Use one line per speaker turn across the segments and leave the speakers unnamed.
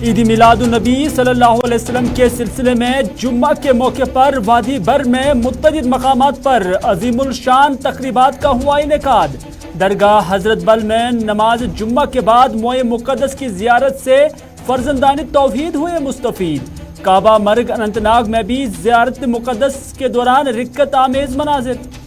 عید میلادالنبی صلی اللہ علیہ وسلم کے سلسلے میں جمعہ کے موقع پر وادی بر میں متعدد مقامات پر عظیم الشان تقریبات کا ہوا انعقاد۔ درگاہ حضرت بل میں نماز جمعہ کے بعد موئے مقدس کی زیارت سے فرزندان توحید ہوئے مستفید۔ کعبہ مرگ اننت ناگ میں بھی زیارت مقدس کے دوران رکت آمیز مناظر۔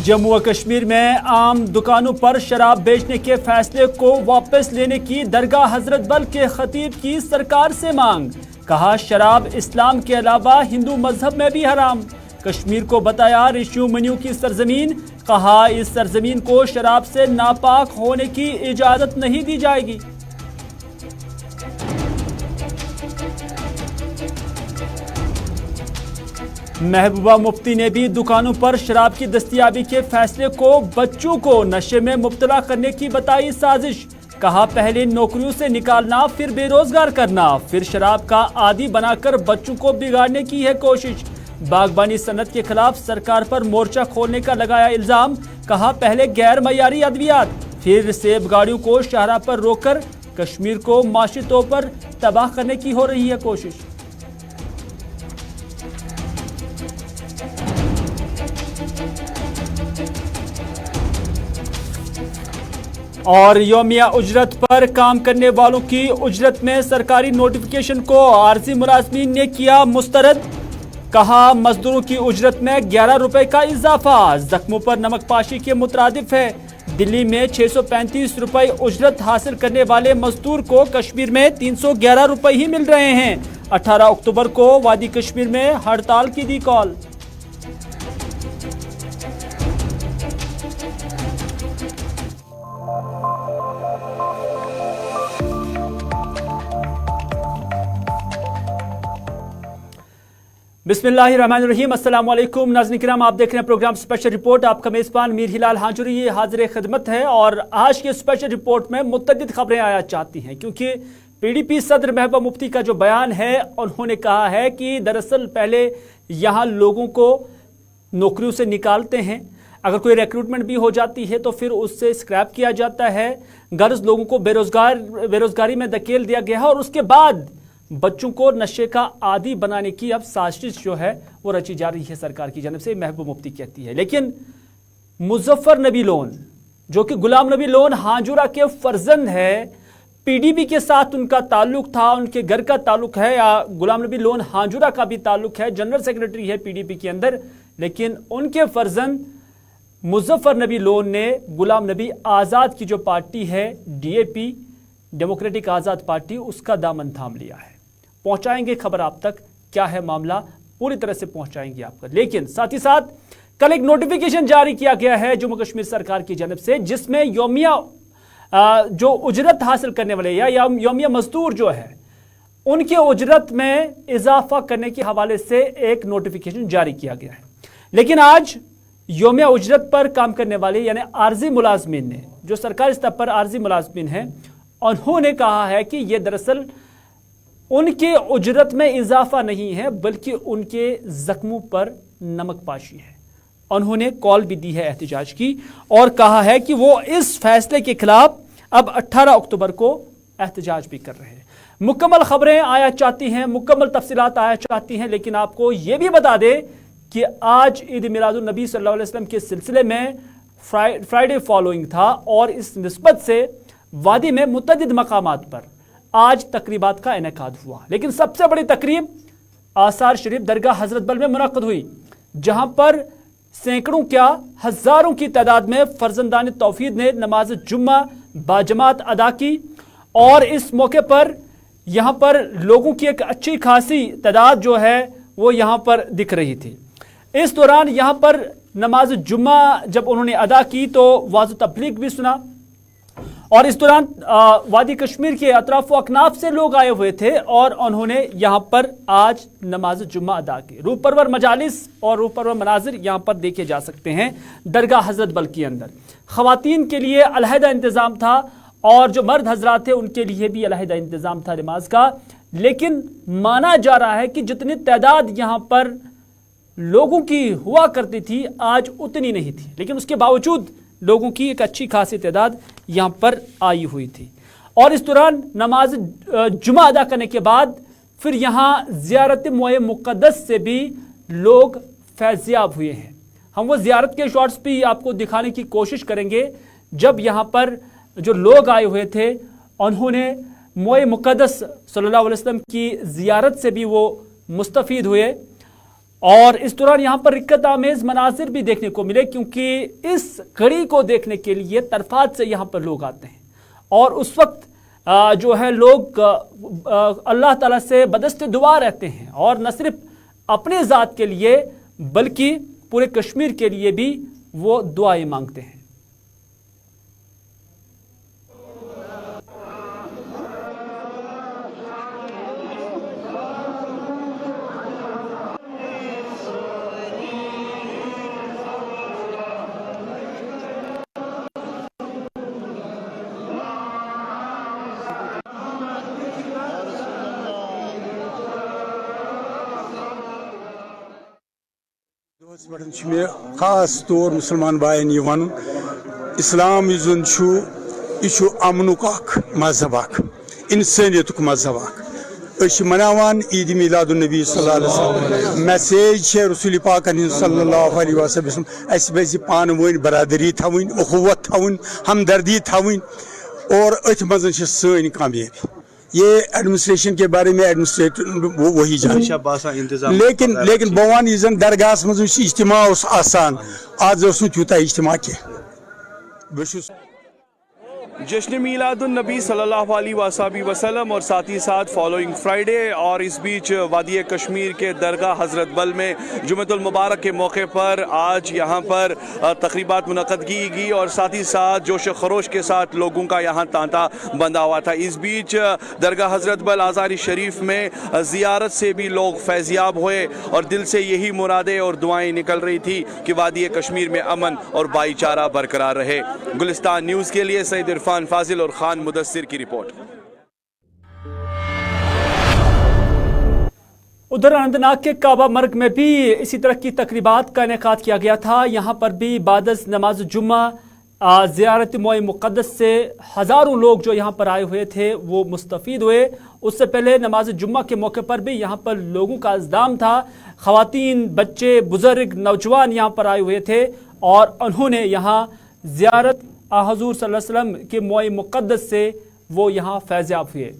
جموں و کشمیر میں عام دکانوں پر شراب بیچنے کے فیصلے کو واپس لینے کی درگاہ حضرت بل کے خطیب کی سرکار سے مانگ۔ کہا شراب اسلام کے علاوہ ہندو مذہب میں بھی حرام۔ کشمیر کو بتایا رشیوں منیوں کی سرزمین۔ کہا اس سرزمین کو شراب سے ناپاک ہونے کی اجازت نہیں دی جائے گی۔ محبوبہ مفتی نے بھی دکانوں پر شراب کی دستیابی کے فیصلے کو بچوں کو نشے میں مبتلا کرنے کی بتائی سازش۔ کہا پہلے نوکریوں سے نکالنا، پھر بے روزگار کرنا، پھر شراب کا عادی بنا کر بچوں کو بگاڑنے کی ہے کوشش۔ باغبانی صنعت کے خلاف سرکار پر مورچہ کھولنے کا لگایا الزام۔ کہا پہلے غیر معیاری ادویات، پھر سیب گاڑیوں کو شاہراہ پر روک کر کشمیر کو معاشی طور پر تباہ کرنے کی ہو رہی ہے کوشش۔ اور یومیہ اجرت پر کام کرنے والوں کی اجرت میں سرکاری نوٹیفیکیشن کو عارضی ملازمین نے کیا مسترد۔ کہا مزدوروں کی اجرت میں 11 روپے کا اضافہ زخموں پر نمک پاشی کے مترادف ہے۔ دلی میں 635 روپے اجرت حاصل کرنے والے مزدور کو کشمیر میں 311 روپے ہی مل رہے ہیں۔ 18 اکتوبر کو وادی کشمیر میں ہڑتال کی دی کال۔ بسم اللہ الرحمن الرحیم، السلام علیکم ناظرین کرام، آپ دیکھ رہے ہیں پروگرام اسپیشل رپورٹ۔ آپ کا میزبان میر ہلال ہانجوری حاضر خدمت ہے، اور آج کے اسپیشل رپورٹ میں متعدد خبریں آیا چاہتی ہیں، کیونکہ پی ڈی پی صدر محبوبہ مفتی کا جو بیان ہے، انہوں نے کہا ہے کہ دراصل پہلے یہاں لوگوں کو نوکریوں سے نکالتے ہیں، اگر کوئی ریکروٹمنٹ بھی ہو جاتی ہے تو پھر اس سے اسکریپ کیا جاتا ہے، غرض لوگوں کو بے روزگاری میں دھکیل دیا گیا ہے، اور اس کے بعد بچوں کو نشے کا عادی بنانے کی اب سازش جو ہے وہ رچی جا رہی ہے سرکار کی جانب سے، محبوبہ مفتی کہتی ہے۔ لیکن مظفر نبی لون جو کہ غلام نبی لون ہانجورہ کے فرزند ہے، پی ڈی پی کے ساتھ ان کا تعلق تھا، ان کے گھر کا تعلق ہے، یا غلام نبی لون ہانجورہ کا بھی تعلق ہے، جنرل سیکرٹری ہے پی ڈی پی کے اندر، لیکن ان کے فرزند مظفر نبی لون نے غلام نبی آزاد کی جو پارٹی ہے D A P, democratic Azad party, اس کا دامن تھام لیا ہے۔ پہنچائیں گے خبر آپ تک، کیا ہے معاملہ پوری طرح سے پہنچائیں گے آپ کا، لیکن ساتھ ہی ساتھ کل ایک نوٹیفیکیشن جاری کیا گیا ہے جموں کشمیر سرکار کی جانب سے، جس میں یومیہ جو اجرت حاصل کرنے والے یا یومیہ مزدور جو ہے ان کے اجرت میں اضافہ کرنے کے حوالے سے ایک نوٹیفیکیشن جاری کیا گیا ہے۔ لیکن آج یومیہ اجرت پر کام کرنے والے یعنی عارضی ملازمین نے، جو سرکاری سطح پر عارضی ملازمین ہیں، انہوں نے کہا ہے کہ یہ دراصل ان کے اجرت میں اضافہ نہیں ہے، بلکہ ان کے زخموں پر نمک پاشی ہے۔ انہوں نے کال بھی دی ہے احتجاج کی، اور کہا ہے کہ وہ اس فیصلے کے خلاف اب 18 اکتوبر کو احتجاج بھی کر رہے ہیں۔ مکمل خبریں آیا چاہتی ہیں، مکمل تفصیلات آیا چاہتی ہیں، لیکن آپ کو یہ بھی بتا دیں کہ آج عید میلاد النبی صلی اللہ علیہ وسلم کے سلسلے میں فرائیڈے فالوئنگ تھا، اور اس نسبت سے وادی میں متعدد مقامات پر آج تقریبات کا انعقاد ہوا۔ لیکن سب سے بڑی تقریب آثار شریف درگاہ حضرت بل میں منعقد ہوئی، جہاں پر سینکڑوں کیا ہزاروں کی تعداد میں فرزندان توحید نے نماز جمعہ باجماعت ادا کی، اور اس موقع پر یہاں پر لوگوں کی ایک اچھی خاصی تعداد جو ہے وہ یہاں پر دکھ رہی تھی۔ اس دوران یہاں پر نماز جمعہ جب انہوں نے ادا کی تو واعظ و تبلیغ بھی سنا، اور اس دوران وادی کشمیر کے اطراف و اکناف سے لوگ آئے ہوئے تھے، اور انہوں نے یہاں پر آج نماز جمعہ ادا کی۔ روح پرور مجالس اور روح پرور مناظر یہاں پر دیکھے جا سکتے ہیں درگاہ حضرت بل کے اندر۔ خواتین کے لیے علیحدہ انتظام تھا، اور جو مرد حضرات تھے ان کے لیے بھی علیحدہ انتظام تھا نماز کا، لیکن مانا جا رہا ہے کہ جتنی تعداد یہاں پر लोगों की हुआ करती थी आज उतनी नहीं थी, लेकिन उसके बावजूद लोगों की एक अच्छी खासी तादाद यहाँ पर आई हुई थी। और इस दौरान नमाज जुमा अदा करने के बाद फिर यहाँ ज़ियारत मोए मुक़द्दस से भी लोग फैज़याब हुए हैं। हम वो ज़ियारत के शॉट्स भी आपको दिखाने की कोशिश करेंगे जब यहाँ पर जो लोग आए हुए थे उन्होंने मोए मुक़द्दस सल्लल्लाहु अलैहि वसल्लम की ज़ियारत से भी वो मुस्तफ़ीद हुए। और इस दौरान यहाँ पर रिक्कत आमेज़ मनाजिर भी देखने को मिले, क्योंकि इस घड़ी को देखने के लिए तरफात से यहाँ पर लोग आते हैं। और उस वक्त जो है लोग अल्लाह ताला से बदस्ते दुआ रहते हैं, और न सिर्फ अपने ज़ात के लिए बल्कि पूरे कश्मीर के लिए भी वो दुआएं मांगते हैं।
खास तौर मुसलमान बायन ये वन इस्लाम यह अमनुक मजहब इंसानियतुक मजहब मनावान ईद मिलादुन नबी सल्लल्लाहु अलैहि वसल्लम मैसेज रसूल पाक सल्लल्लाहु अलैहि वसल्लम अस पज़ पान वन बरादरी थवन उखुवत थवन हमदर्दी थवन और अथ मज सन कामयाबी। ये एडमिनिस्ट्रेशन के बारे में एडमिनिस्ट्रेटर वही जान, लेकिन बह वन यह दरगाह मज इज्तिमा आसान आज तूता इज्तिमा कह।
जश्न मीलादुन नबी सल्लल्लाहु अलैहि वसल्लम और साथ ही साथ फॉलोइंग फ्राइडे, और इस बीच वादी कश्मीर के दरगाह हज़रत बल में जुम्मतुल मुबारक के मौके पर आज यहाँ पर तकरीबात मुनक़द की गई और साथ ही साथ जोश खरोश के साथ लोगों का यहाँ तांता बंधा हुआ था। इस बीच दरगाह हज़रत बल आज़ारी शरीफ में ज़ियारत से भी लोग फैज़याब हुए और दिल से यही मुरादें और दुआएँ निकल रही थी कि वादी कश्मीर में अमन और भाईचारा बरकरार रहे। गुलिस्तान न्यूज़ के लिए सईद इरफान फाजिल और खान मुदस्सिर की रिपोर्ट।
उधर अनंतनाग के काबा मर्ग में भी इसी तरह की तकरीबात का इनेकाद किया गया था। यहाँ पर भी बादस नमाज जुम्मा ज़ियारत मोए मुक़द्दस से हज़ारों लोग जो यहाँ पर आए हुए थे वो मुस्तफ़ीद हुए। उससे पहले नमाज जुम्मा के मौके पर भी यहाँ पर लोगों का इज़्दाम था। ख़वातीन, बच्चे, बुज़ुर्ग, नौजवान यहाँ पर आए हुए थे और उन्होंने यहाँ ज़ियारत हुज़ूर सल्लल्लाहु अलैहि वसल्लम के मोए मुक़द्दस से वो यहाँ फैज़याब हुए।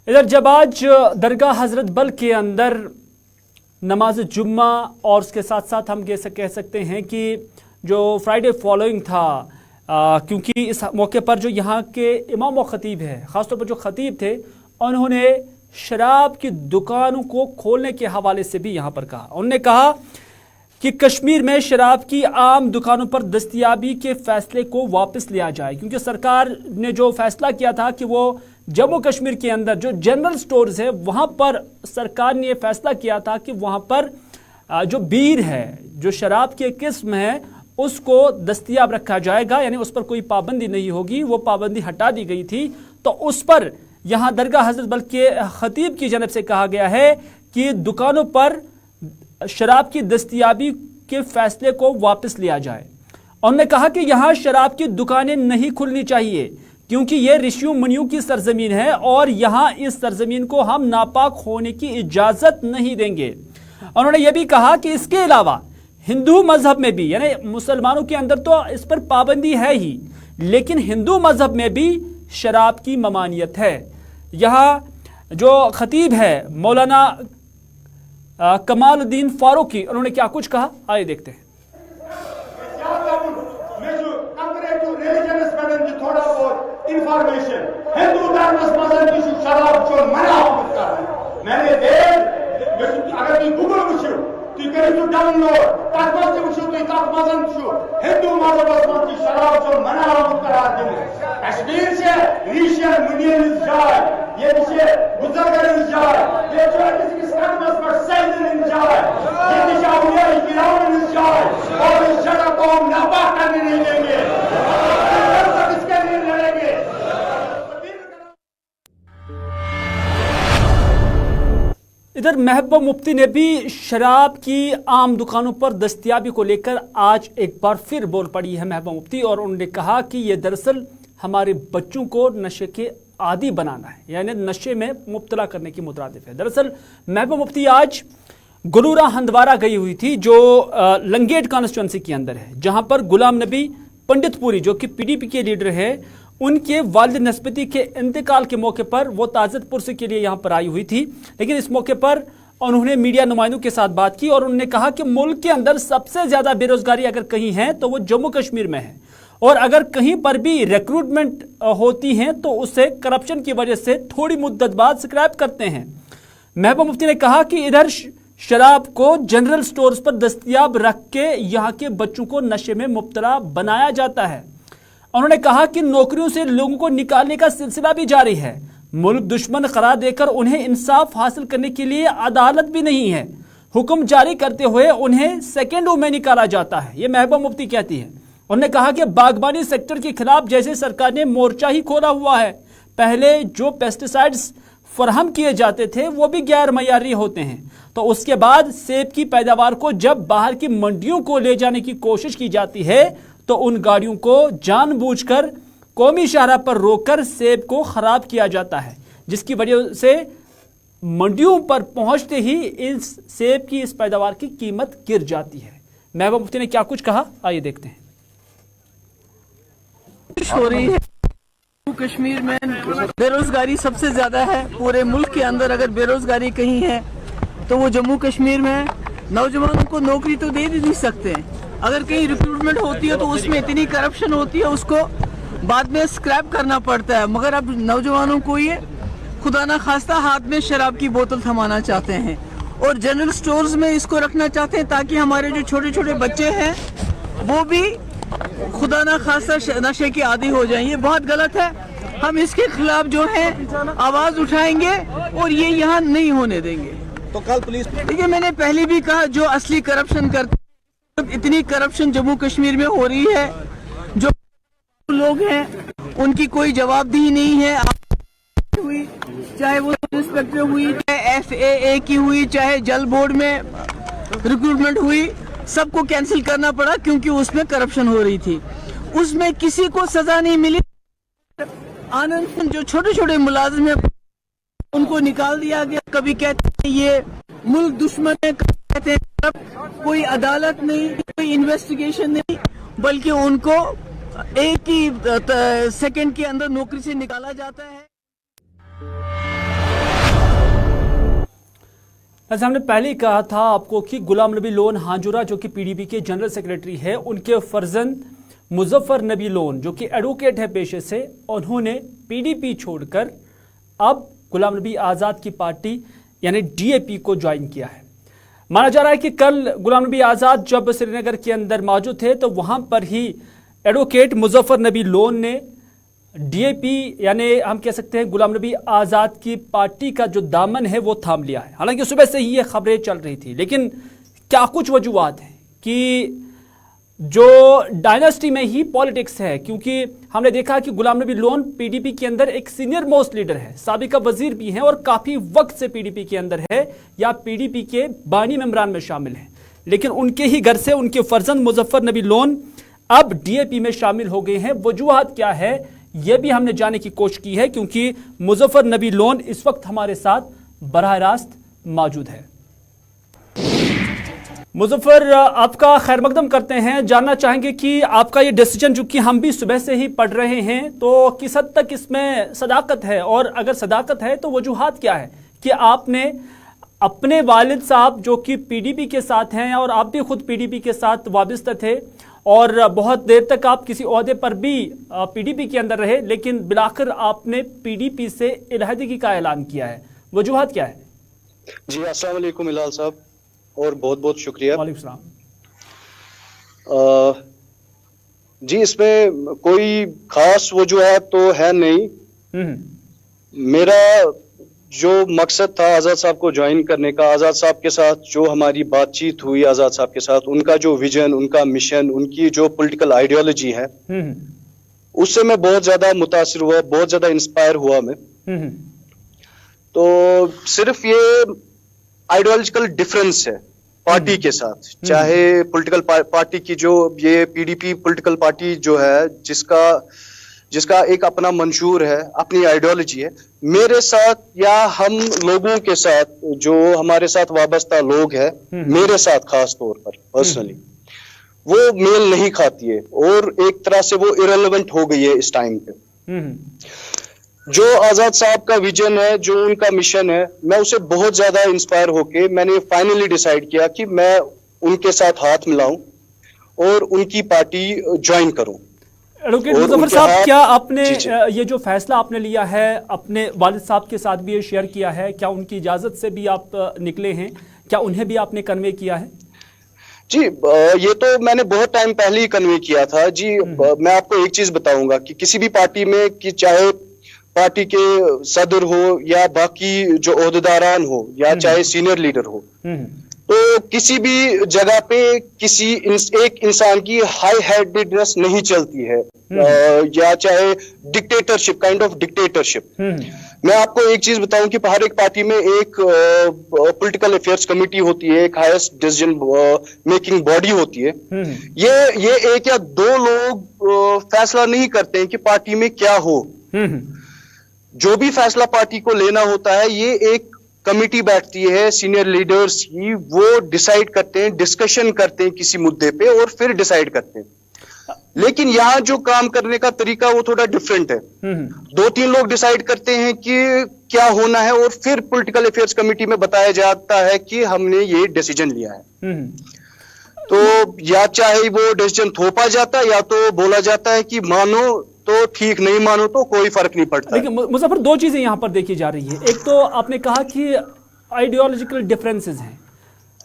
इधर जब आज दरगाह हज़रत बल के अंदर नमाज जुम्मा और उसके साथ साथ हम कह सकते हैं कि जो फ्राइडे फॉलोइंग था, क्योंकि इस मौके पर जो यहाँ के इमाम व ख़तीब है, ख़ासतौर पर जो ख़तीब थे, उन्होंने शराब की दुकानों को खोलने के हवाले से भी यहाँ पर कहा। उन्होंने कहा कि कश्मीर में शराब की आम दुकानों पर दस्तयाबी के फैसले को वापस लिया जाए, क्योंकि सरकार ने जो फैसला किया था कि वो जम्मू कश्मीर के अंदर जो जनरल स्टोर्स है वहाँ पर सरकार ने ये फैसला किया था कि वहाँ पर जो बीर है, जो शराब की किस्म है, उसको दस्तयाब रखा जाएगा, यानी उस पर कोई पाबंदी नहीं होगी। वो पाबंदी हटा दी गई थी, तो उस पर यहाँ दरगाह हज़रत बल के ख़तीब की जानब से कहा गया है कि दुकानों पर शराब की दस्तयाबी के फैसले को वापस लिया जाए। उन्होंने कहा कि यहाँ शराब की दुकानें नहीं खुलनी चाहिए, क्योंकि ये ऋषियों मुनियों की सरजमीन है और यहाँ इस सरजमीन को हम नापाक होने की इजाज़त नहीं देंगे। उन्होंने ये भी कहा कि इसके अलावा हिंदू मजहब में भी, यानी मुसलमानों के अंदर तो इस पर पाबंदी है ही, लेकिन हिंदू मजहब में भी शराब की ममानियत है। यहाँ जो ख़तीब है मौलाना कमालुद्दीन फारूकी, उन्होंने क्या कुछ कहा, आइए देखते हैं।
इंफॉर्मेशन हिंदू धर्म मजहब की शराब चोर मना मैंने देर अगर तुम गूगल वुचो तुम करो डाउनलोड तथ मज वुचु तुम तथ मज हिंदू मजहबस मज शराब चो मना करार दिन कश्मीर से ऋषियन मुनियन जाय ये बुजुर्गन जाय ये अकिस कदमस पर सैदन जाय ये औलिया किराम जाय और इस जगह को हम नापा करने नहीं देंगे, इसके लिए लड़ेंगे।
इधर महबूबा मुफ्ती ने भी शराब की आम दुकानों पर दस्तयाबी को लेकर आज एक बार फिर बोल पड़ी है महबूबा मुफ्ती, और उन्होंने कहा कि ये दरअसल हमारे बच्चों को नशे के आदी बनाना है, यानी नशे में मुब्तला करने की मुतरादिफ है। दरअसल महबूबा मुफ्ती आज गुरुरा हंदवारा गई हुई थी जो लंगेट कॉन्स्टिट्यूंसी के अंदर है, जहां पर गुलाम नबी पंडितपुरी जो कि पीडीपी के लीडर है उनके वालिद नस्बती के इंतकाल के मौके पर वो ताज़त पुरसी के लिए यहाँ पर आई हुई थी। लेकिन इस मौके पर उन्होंने मीडिया नुमाइंदों के साथ बात की और उन्होंने कहा कि मुल्क के अंदर सबसे ज़्यादा बेरोजगारी अगर कहीं है तो वो जम्मू कश्मीर में है, और अगर कहीं पर भी रिक्रूटमेंट होती हैं तो उसे करप्शन की वजह से थोड़ी मुद्दत बाद स्क्रैप करते हैं। महबूबा मुफ्ती ने कहा कि इधर शराब को जनरल स्टोर्स पर दस्तयाब रख के यहाँ के बच्चों को नशे में मुब्तला बनाया जाता है। उन्होंने कहा कि नौकरियों से लोगों को निकालने का सिलसिला भी जारी है, मुल्क दुश्मन करार देकर उन्हें इंसाफ हासिल करने के लिए अदालत भी नहीं है, हुक्म जारी करते हुए उन्हें सेकेंडों में निकाला जाता है, ये महबूबा मुफ्ती कहती है। उन्होंने कहा कि बागबानी सेक्टर के खिलाफ जैसे सरकार ने मोर्चा ही खोला हुआ है, पहले जो पेस्टिसाइड्स फराहम किए जाते थे वो भी गैर मयारी होते हैं, तो उसके बाद सेब की पैदावार को जब बाहर की मंडियों को ले जाने की कोशिश की जाती है तो उन गाड़ियों को जानबूझकर कौमी शाहराह पर रोककर सेब को खराब किया जाता है, जिसकी वजह से मंडियों पर पहुंचते ही इस सेब की इस पैदावार की कीमत गिर जाती है। महबूबा मुफ्ती ने क्या कुछ कहा, आइए देखते हैं।
हो रही है कश्मीर में बेरोजगारी सबसे ज्यादा है पूरे मुल्क के अंदर, अगर बेरोजगारी कहीं है तो वो जम्मू कश्मीर में है। नौजवानों को नौकरी तो दे नहीं सकते, अगर कहीं रिक्रूटमेंट होती है तो उसमें इतनी करप्शन होती है उसको बाद में स्क्रैप करना पड़ता है, मगर अब नौजवानों को ये खुदा ना खास्ता हाथ में शराब की बोतल थमाना चाहते हैं और जनरल स्टोर्स में इसको रखना चाहते हैं ताकि हमारे जो छोटे छोटे बच्चे हैं वो भी खुदा ना खास्ता नशे के आदी हो जाएं। ये बहुत गलत है, हम इसके खिलाफ जो है आवाज उठाएंगे और ये यहाँ नहीं होने देंगे।
तो कल पुलिस
देखिए, मैंने पहले भी कहा जो असली करप्शन करते, इतनी करप्शन जम्मू कश्मीर में हो रही है, जो लोग हैं उनकी कोई जवाबदेही नहीं है, हुई चाहे वो इंस्पेक्टर हुई, चाहे FAA की हुई, चाहे जल बोर्ड में रिक्रूटमेंट हुई, सबको कैंसिल करना पड़ा क्योंकि उसमें करप्शन हो रही थी, उसमें किसी को सजा नहीं मिली। आनंद जो छोटे छोटे मुलाजिम हैं उनको निकाल दिया गया, कभी कहते हैं ये मुल्क दुश्मन है, कहते हैं कोई अदालत नहीं, कोई इन्वेस्टिगेशन नहीं, बल्कि उनको एक ही सेकंड के अंदर नौकरी से निकाला जाता है।
जैसे हमने पहले ही कहा था आपको कि गुलाम नबी लोन हांजुरा जो कि PDP के जनरल सेक्रेटरी है, उनके फर्जंद मुजफ्फर नबी लोन जो कि एडवोकेट है पेशे से, उन्होंने PDP छोड़कर अब गुलाम नबी आज़ाद की पार्टी यानी DAP को ज्वाइन किया है। माना जा रहा है कि कल गुलाम नबी आज़ाद जब श्रीनगर के अंदर मौजूद थे तो वहां पर ही एडवोकेट मुजफ्फर नबी लोन ने DAP यानी हम कह सकते हैं गुलाम नबी आज़ाद की पार्टी का जो दामन है वो थाम लिया है। हालांकि सुबह से ही ये खबरें चल रही थी, लेकिन क्या कुछ वजूहात हैं कि जो डायनेस्टी में ही पॉलिटिक्स है, क्योंकि हमने देखा कि गुलाम नबी लोन PDP के अंदर एक सीनियर मोस्ट लीडर है, साबिका वजीर भी हैं और काफ़ी वक्त से PDP के अंदर है या PDP के बानी मेंबरान में शामिल हैं, लेकिन उनके ही घर से उनके फर्जंद मुजफ्फर नबी लोन अब DAP में शामिल हो गए हैं। वजूहात क्या है यह भी हमने जानने की कोशिश की है, क्योंकि मुजफ्फर नबी लोन इस वक्त हमारे साथ बराह रास्त मौजूद है। मुजफ्फर, आपका खैर मकदम करते हैं, जानना चाहेंगे कि आपका ये डिसीजन जो कि हम भी सुबह से ही पढ़ रहे हैं, तो किस हद तक इसमें सदाकत है, और अगर सदाकत है तो वजूहात क्या है कि आपने अपने वालिद साहब जो कि PDP के साथ हैं और आप भी खुद PDP के साथ वाबस्ता थे और बहुत देर तक आप किसी ओहदे पर भी PDP के अंदर रहे, लेकिन बिलाखिर आपने PDP से इलाहदगी का ऐलान किया है, वजूहात क्या है?
जी अस्सलाम वालेकुम हिलाल साहब, और बहुत बहुत शुक्रिया।
वालेकुम सलाम।
جی اس میں کوئی خاص وجوہات تو ہے نہیں. میرا جو مقصد تھا آزاد صاحب کو جوائن کرنے کا، آزاد صاحب کے ساتھ جو ہماری بات چیت ہوئی، آزاد صاحب کے ساتھ ان کا جو ویژن، ان کا مشن، ان کی جو پولیٹیکل آئیڈیالوجی ہے، اس سے میں بہت زیادہ متاثر ہوا، بہت زیادہ انسپائر ہوا میں. تو صرف یہ آئیڈیالوجیکل ڈفرینس ہے پارٹی کے ساتھ، چاہے پولیٹیکل پارٹی کی جو یہ PDP پولیٹیکل پارٹی جو ہے جس کا ایک اپنا منشور ہے، اپنی آئیڈیالوجی ہے، میرے ساتھ یا ہم لوگوں کے ساتھ جو ہمارے ساتھ وابستہ لوگ ہیں، میرے ساتھ خاص طور پر پرسنلی وہ میل نہیں کھاتی ہے، اور ایک طرح سے وہ ایرریلیونٹ ہو گئی ہے اس ٹائم پہ. جو آزاد صاحب کا ویژن ہے، جو ان کا مشن ہے، میں اسے بہت زیادہ انسپائر ہو کے میں نے فائنلی ڈیسائیڈ کیا کہ میں ان کے ساتھ ہاتھ ملاؤں اور ان کی پارٹی جوائن کروں.
ایڈوکیٹ مظفر صاحب، کیا آپ نے یہ جو فیصلہ آپ نے لیا ہے اپنے والد صاحب کے ساتھ بھی یہ شیئر کیا ہے؟ کیا ان کی اجازت سے بھی آپ نکلے ہیں؟ کیا انہیں بھی آپ نے کنوے کیا ہے؟
جی یہ تو میں نے بہت ٹائم پہلے ہی کنوے کیا تھا. جی میں آپ کو ایک چیز بتاؤں گا کہ کسی بھی پارٹی میں، کہ چاہے پارٹی کے صدر ہو یا باقی جو عہدیداران ہو یا چاہے سینئر لیڈر ہو، تو کسی بھی جگہ پہ ایک انسان کی ہائی ہیڈڈنس نہیں چلتی ہے، یا چاہے ڈکٹیٹرشپ، کائنڈ آف ڈکٹیٹرشپ. میں آپ کو ایک چیز بتاؤں کہ ہر ایک پارٹی میں ایک پولیٹیکل افیئرس کمیٹی ہوتی ہے، ایک ہائیسٹ ڈیسیژن میکنگ باڈی ہوتی ہے. یہ ایک یا دو لوگ فیصلہ نہیں کرتے ہیں کہ پارٹی میں کیا ہو. جو بھی فیصلہ پارٹی کو لینا ہوتا ہے، یہ ایک کمیٹی بیٹھتی ہے سینئر لیڈرز کی، وہ ڈیسائیڈ کرتے ہیں، ڈسکشن کرتے ہیں کسی مدعے پہ اور پھر ڈیسائیڈ کرتے ہیں. لیکن یہاں جو کام کرنے کا طریقہ وہ تھوڑا ڈفرینٹ ہے. 2-3 لوگ ڈیسائیڈ کرتے ہیں کہ کیا ہونا ہے، اور پھر پولیٹیکل افیئرس کمیٹی میں بتایا جاتا ہے کہ ہم نے یہ ڈیسیجن لیا ہے. تو یا چاہے وہ ڈیسیجن تھوپا جاتا ہے، یا تو بولا جاتا ہے کہ مانو تو ٹھیک، نہیں مانو تو کوئی فرق نہیں پڑتا.
لیکن مظفر، 2 چیزیں یہاں پر دیکھی جا رہی ہے. ایک تو آپ نے کہا کہ آئیڈیالوجیکل ڈفرینسز ہیں.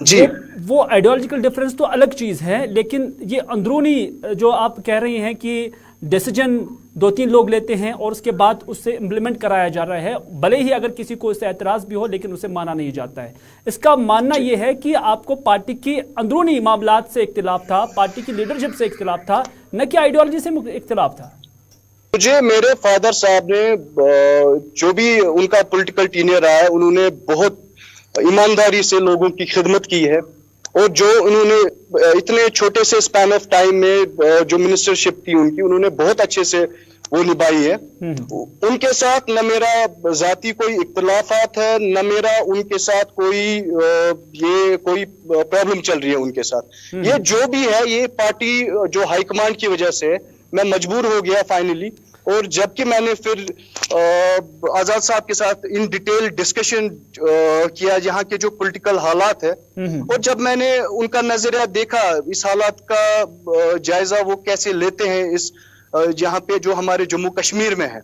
جی
وہ آئیڈیالوجیکل ڈفرینس تو الگ چیز ہے، لیکن یہ اندرونی جو آپ کہہ رہے ہیں کہ ڈیسیجن 2-3 لوگ لیتے ہیں اور اس کے بعد اس سے امپلیمنٹ کرایا جا رہا ہے، بھلے ہی اگر کسی کو اس سے اعتراض بھی ہو لیکن اسے مانا نہیں جاتا ہے. اس کا ماننا یہ ہے کہ آپ کو پارٹی کی اندرونی معاملات سے اختلاف تھا، پارٹی کی لیڈرشپ سے اختلاف تھا، نہ کہ آئیڈیالوجی سے اختلاف تھا.
مجھے میرے فادر صاحب نے جو بھی ان کا پولیٹیکل ٹینیئر رہا ہے، انہوں نے بہت ایمانداری سے لوگوں کی خدمت کی ہے، اور جو انہوں نے اتنے چھوٹے سے اسپین آف ٹائم میں جو منسٹرشپ تھی ان کی، انہوں نے بہت اچھے سے وہ نبھائی ہے. ان کے ساتھ نہ میرا ذاتی کوئی اختلافات ہے، نہ میرا ان کے ساتھ کوئی پرابلم چل رہی ہے ان کے ساتھ. یہ جو بھی ہے، یہ پارٹی جو ہائی کمانڈ کی وجہ سے میں مجبور ہو گیا فائنلی. اور جبکہ میں نے پھر آزاد صاحب کے ساتھ ان ڈیٹیل ڈسکشن کیا یہاں کے جو پولیٹیکل حالات ہے، اور جب میں نے ان کا نظریہ دیکھا، اس حالات کا جائزہ وہ کیسے لیتے ہیں اس یہاں پہ جو ہمارے جموں کشمیر میں ہے،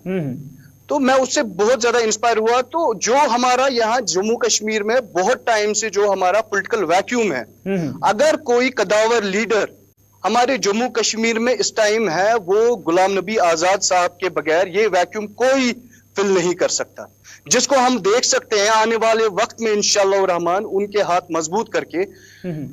تو میں اس سے بہت زیادہ انسپائر ہوا. تو جو ہمارا یہاں جموں کشمیر میں بہت ٹائم سے جو ہمارا پولیٹیکل ویکیوم ہے، اگر کوئی قداور لیڈر ہمارے جموں کشمیر میں اس ٹائم ہے، وہ غلام نبی آزاد صاحب کے بغیر یہ ویکیوم کوئی فل نہیں کر سکتا، جس کو ہم دیکھ سکتے ہیں آنے والے وقت میں انشاءاللہ الرحمن ان کے ہاتھ مضبوط کر کے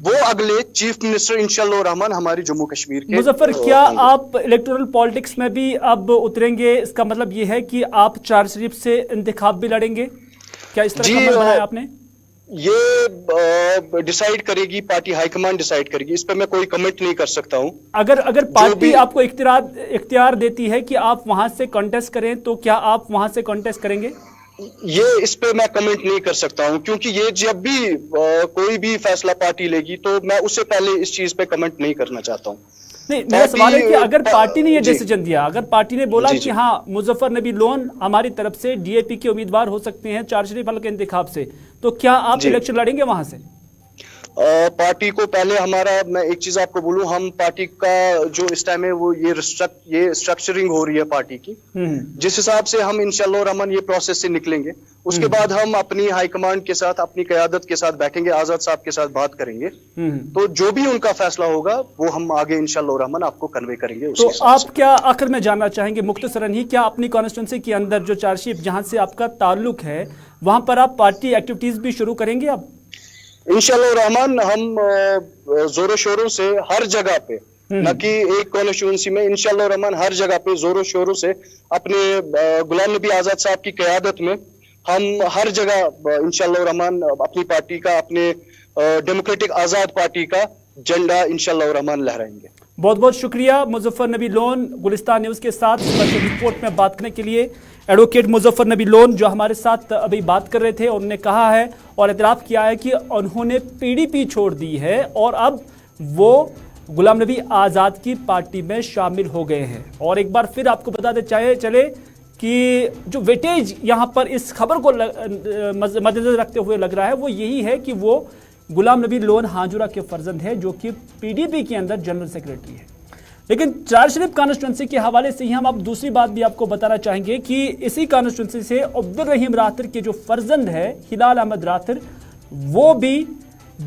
وہ اگلے چیف منسٹر انشاءاللہ الرحمن ہمارے جموں کشمیر کے.
مظفر، کیا آپ الیکٹورل پالیٹکس میں بھی اب اتریں گے؟ اس کا مطلب یہ ہے کہ آپ چارج شریف سے انتخاب بھی لڑیں گے؟ کیا اس طرح کا بنایا آپ نے؟
یہ ڈیسائیڈ کرے گی پارٹی ہائی کمانڈ، ڈیسائیڈ کرے گی، اس پہ میں کوئی کمنٹ نہیں کر سکتا ہوں.
اگر پارٹی آپ کو اختیار دیتی ہے کہ آپ وہاں سے کنٹیسٹ کریں، تو کیا آپ وہاں سے کنٹیسٹ کریں گے؟
یہ اس پہ میں کمنٹ نہیں کر سکتا ہوں، کیونکہ یہ جب بھی کوئی بھی فیصلہ پارٹی لے گی تو میں اس سے پہلے اس چیز پہ کمنٹ نہیں کرنا چاہتا ہوں.
نہیں، میرا سوال ہے کہ اگر پارٹی نے یہ ڈیسیجن دیا، اگر پارٹی نے بولا کہ ہاں مظفر نبی لون ہماری طرف سے DAP کے امیدوار ہو سکتے ہیں چارج شریف حلقہ انتخاب سے، تو کیا آپ الیکشن لڑیں گے وہاں سے؟
पार्टी को पहले हमारा, मैं एक चीज आपको बोलूं, हम पार्टी का जो इस टाइम है वो ये स्ट्रक्चरिंग हो रही है पार्टी की, जिस हिसाब से हम इंशाअल्लाह रहमान ये प्रोसेस से निकलेंगे, उसके बाद हम अपनी हाईकमांड के साथ, अपनी क़यादत के साथ बैठेंगे, आजाद साहब के साथ बात करेंगे, तो जो भी उनका फैसला होगा वो हम आगे इंशाअल्लाह रहमान आपको कन्वे करेंगे।
तो आप क्या आखिर में जानना चाहेंगे मुख्तसरन ही, क्या अपनी कॉन्स्टिट्यूंसी के अंदर जो चार्जशिप जहां से आपका ताल्लुक है वहां पर आप पार्टी एक्टिविटीज भी शुरू करेंगे अब?
इंशाअल्लाह रहमान हम जोरों शोरों से हर जगह पे, न कि एक कॉन्स्टिट्यूंसी में, इंशाअल्लाह रहमान हर जगह पे जोरों शोरों से अपने गुलाम नबी आजाद साहब की क़यादत में हम हर जगह इंशाअल्लाह रहमान अपनी पार्टी का, अपने डेमोक्रेटिक आजाद पार्टी का झंडा इंशाअल्लाह रहमान लहराएंगे।
बहुत बहुत शुक्रिया मुजफ्फर नबी लोन गुलिस्तान न्यूज़ के साथ स्पेशल रिपोर्ट में बात करने के लिए। एडवोकेट मुजफ्फर नबी लोन जो हमारे साथ अभी बात कर रहे थे, उन्होंने कहा है और एतराफ़ किया है कि उन्होंने पीडीपी छोड़ दी है और अब वो गुलाम नबी आज़ाद की पार्टी में शामिल हो गए हैं। और एक बार फिर आपको बताते चले कि जो वेटेज यहाँ पर इस खबर को मद्देनजर रखते हुए लग रहा है वो यही है कि वो गुलाम नबी लोन हांजुरा के फर्जंद है, जो कि पीडीपी के अंदर जनरल सेक्रेटरी है। लेकिन चार शरीफ कॉन्स्टिट्यूंसी के हवाले से ही हम अब दूसरी बात भी आपको बताना चाहेंगे कि इसी कॉन्स्टिट्यूंसी से अब्दुल रहीम राथिर के जो फर्जंद है हिलाल अहमद राथिर, वो भी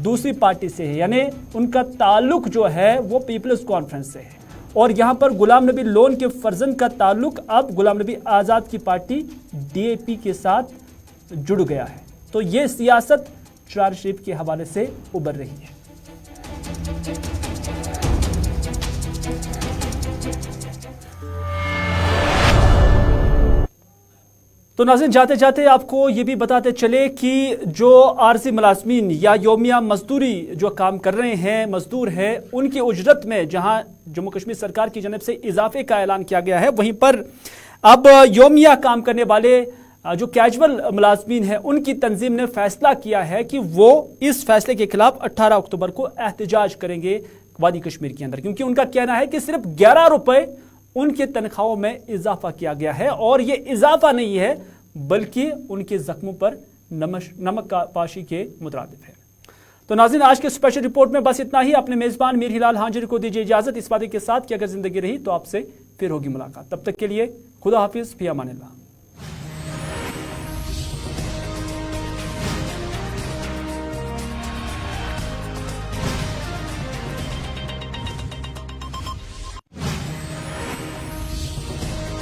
दूसरी पार्टी से है, यानी उनका ताल्लुक जो है वो पीपल्स कॉन्फ्रेंस से है। और यहाँ पर गुलाम नबी लोन के फर्जंद का ताल्लुक अब गुलाम नबी आज़ाद की पार्टी डीएपी के साथ जुड़ गया है। तो ये सियासत चार शरीफ के हवाले से उभर रही है। तो नाज़रीन, जाते जाते आपको ये भी बताते चले कि जो आरजी मुलाज़मीन या योमिया मजदूरी जो काम कर रहे हैं, मजदूर हैं, उनकी उजरत में जहां जम्मू कश्मीर सरकार की जानब से इजाफे का ऐलान किया गया है, वहीं पर अब योमिया काम करने वाले जो कैजुअल मुलाज़मीन हैं उनकी तंजीम ने फैसला किया है कि वो इस फैसले के खिलाफ 18 अक्टूबर को एहतजाज करेंगे वादी कश्मीर के अंदर, क्योंकि उनका कहना है कि सिर्फ 11 रुपए उनके तनख्वाहों में इजाफा किया गया है और ये इजाफा नहीं है बल्कि उनके जख्मों पर नमक का पाशी के मुतरादिफ है। तो नाज़रीन, आज के स्पेशल रिपोर्ट में बस इतना ही। अपने मेज़बान मीर हिलाल हांजरी को दीजिए इजाज़त, इस वादे के साथ कि अगर ज़िंदगी रही तो आपसे फिर होगी मुलाकात। तब तक के लिए खुदा हाफिज़, फी अमानिल्लाह।